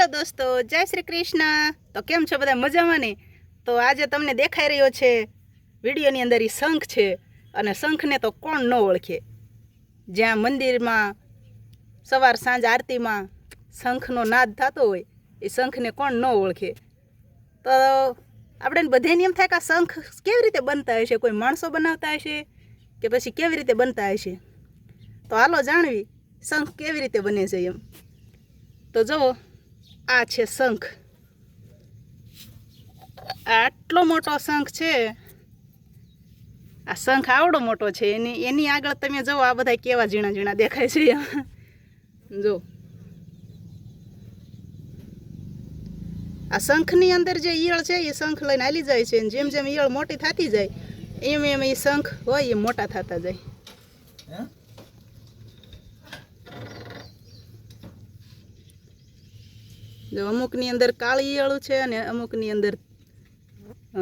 दोस्तों जय श्री कृष्ण। तो केम छो बधा मजामां ने? तो आज तमने देखाई रह्यो छे विडियोनी अंदर ई शंख छे अने शंखने तो कोण न ओळखे। ज्यां मंदिरमां सवार सांज आरतीमां शंखनो नाद थतो होय ए शंखने कोण न ओळखे। तो आपणे बधाने एम थाय के आ शंख केवी रीते बनता हशे, कोई माणसो बनावता हशे के पछी केवी रीते बनता हशे। तो हालो जाणवी शंख केवी रीते बने छे एम। तो जो आ छे शंख, आटलो मोटो शंख छे। आ शंख आवडो मोटो छे, एनी आगळ तमे जो आ बधा केवा झीणा झीणा देखाय छे। जो आ शंखनी अंदर जे ईयळ छे ए शंख लईने हाली जाय छे। जेम जेम ईयळ मोटी थती जाय एम एम ए शंख होय ए मोटा थता जाय। जो अमुकनी अंदर काळी ईयळू छे अने अमुकनी अंदर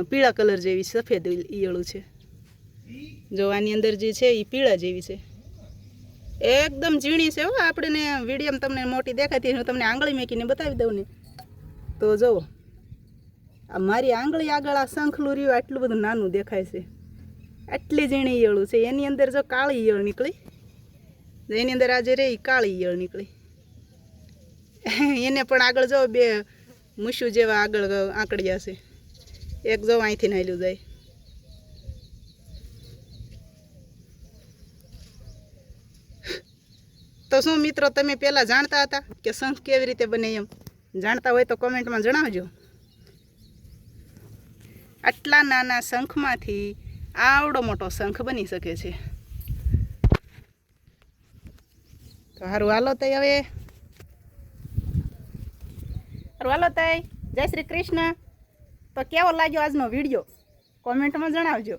पीळा कलर जेवी सफेद ईयळू छे। जो आनी अंदर जे छे ई पीळा जेवी छे, एकदम झीणी छे। हो आपणे विडियोमां तमने मोटी देखाती हूँ तमने आंगળી मेकीने बतावी दઉં ने। तो जो आ मारी आंगળી आगळ आ शंखलू रह्યું आटલું બધું નાનું દેખાય છે। આટલી ઝીણી ઈયળું છે, એની અંદર જો કાળી ઈયળ નીકળી, એની અંદર આજે રે ઈ કાળી ઈયળ નીકળી। એને પણ આગળ જો બે મૂછું જેવા આગળ આંકડિયા છે। એક જો અહીંથી નાલ્યું જાય। तो શું મિત્રો તમે પહેલા જાણતા હતા કે શંખ કેવી રીતે બને એમ? જાણતા હોય તો કોમેન્ટમાં જણાવજો। આટલા નાના શંખમાંથી આવડો મોટો શંખ બની શકે છે। તો હારું હાલો તઈ હવે હારું હાલો તઈ જય શ્રી કૃષ્ણ। તો કેવો લાગ્યો આજનો વિડીયો કોમેન્ટમાં જણાવજો।